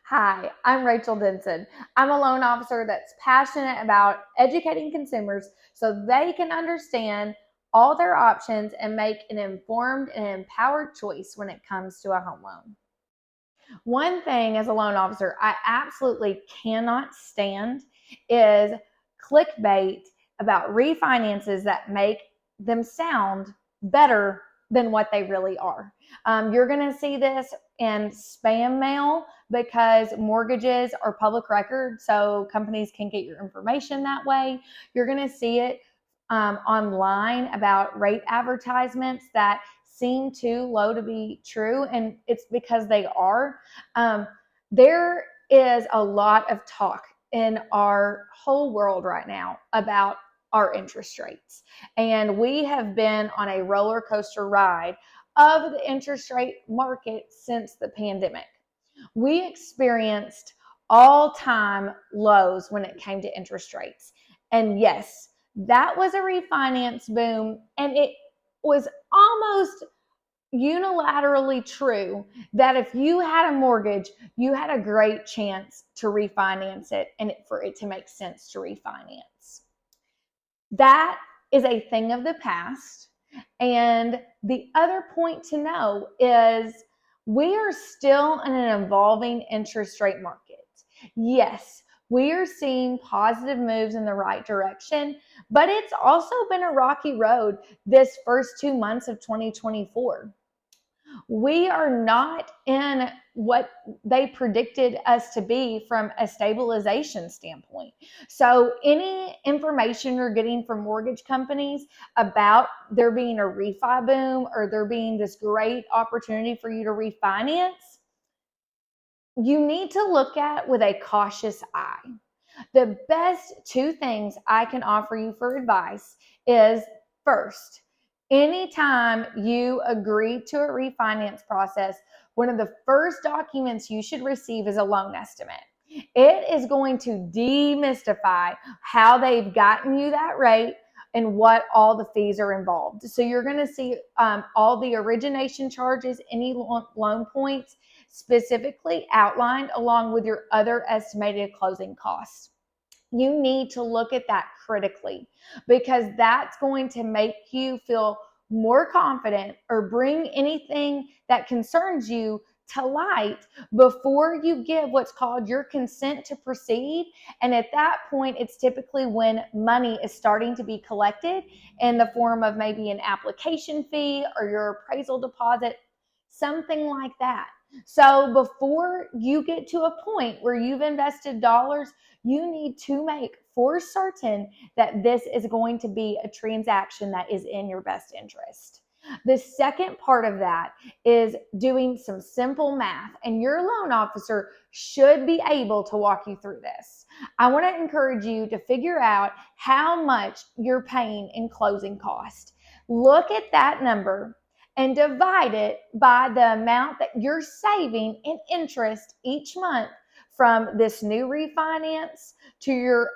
Hi, I'm Rachel Denson. I'm a loan officer that's passionate about educating consumers so they can understand all their options and make an informed and empowered choice when it comes to a home loan. One thing as a loan officer I absolutely cannot stand is clickbait about refinances that make them sound better than what they really are. You're going to see this in spam mail because mortgages are public record, so companies can get your information that way. You're going to see it online about rate advertisements that seem too low to be true, and it's because they are. There is a lot of talk in our whole world right now about our interest rates, and we have been on a roller coaster ride of the interest rate market since the pandemic. We experienced all-time lows when it came to interest rates, and yes, that was a refinance boom, and it was almost unilaterally true that if you had a mortgage, you had a great chance to refinance it and for it to make sense to refinance. That is a thing of the past. And the other point to know is we are still in an evolving interest rate market. Yes, we are seeing positive moves in the right direction, but it's also been a rocky road this first 2 months of 2024. We are not in what they predicted us to be from a stabilization standpoint. So any information you're getting from mortgage companies about there being a refi boom or there being this great opportunity for you to refinance, you need to look at with a cautious eye. The best two things I can offer you for advice is, first, anytime you agree to a refinance process, one of the first documents you should receive is a loan estimate. It is going to demystify how they've gotten you that rate and what all the fees are involved. So you're going to see all the origination charges, any loan points specifically outlined along with your other estimated closing costs. You need to look at that critically because that's going to make you feel more confident or bring anything that concerns you to light before you give what's called your consent to proceed. And at that point, it's typically when money is starting to be collected in the form of maybe an application fee or your appraisal deposit, something like that. So before you get to a point where you've invested dollars, you need to make for certain that this is going to be a transaction that is in your best interest. The second part of that is doing some simple math, and your loan officer should be able to walk you through this. I want to encourage you to figure out how much you're paying in closing cost. Look at that number and divide it by the amount that you're saving in interest each month from this new refinance to your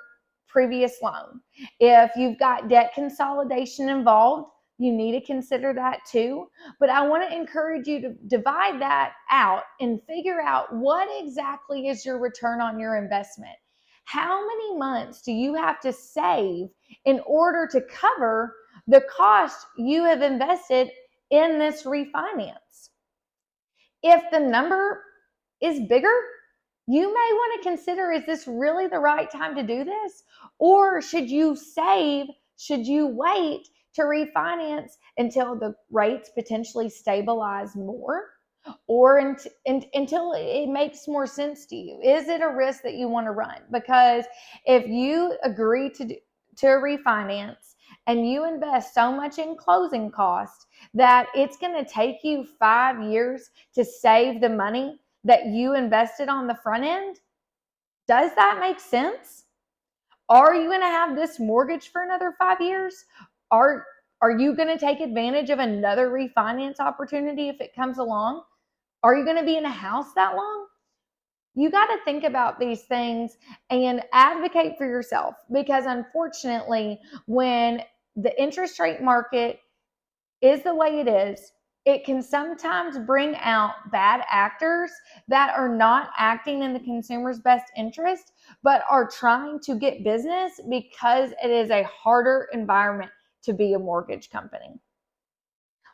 previous loan. If you've got debt consolidation involved, you need to consider that too. But I want to encourage you to divide that out and figure out what exactly is your return on your investment. How many months do you have to save in order to cover the cost you have invested in this refinance? If the number is bigger, you may want to consider, is this really the right time to do this? Or should you save? Should you wait to refinance until the rates potentially stabilize more? Or until it makes more sense to you? Is it a risk that you want to run? Because if you agree to refinance and you invest so much in closing costs that it's going to take you 5 years to save the money that you invested on the front end, does that make sense? Are you going to have this mortgage for another 5 years? Are you going to take advantage of another refinance opportunity if it comes along? Are you going to be in a house that long? You got to think about these things and advocate for yourself, because unfortunately, when the interest rate market is the way it is, It can sometimes bring out bad actors that are not acting in the consumer's best interest, but are trying to get business because it is a harder environment to be a mortgage company.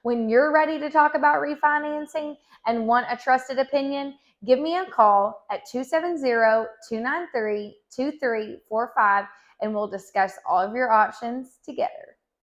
When you're ready to talk about refinancing and want a trusted opinion, give me a call at 270-293-2345 and we'll discuss all of your options together.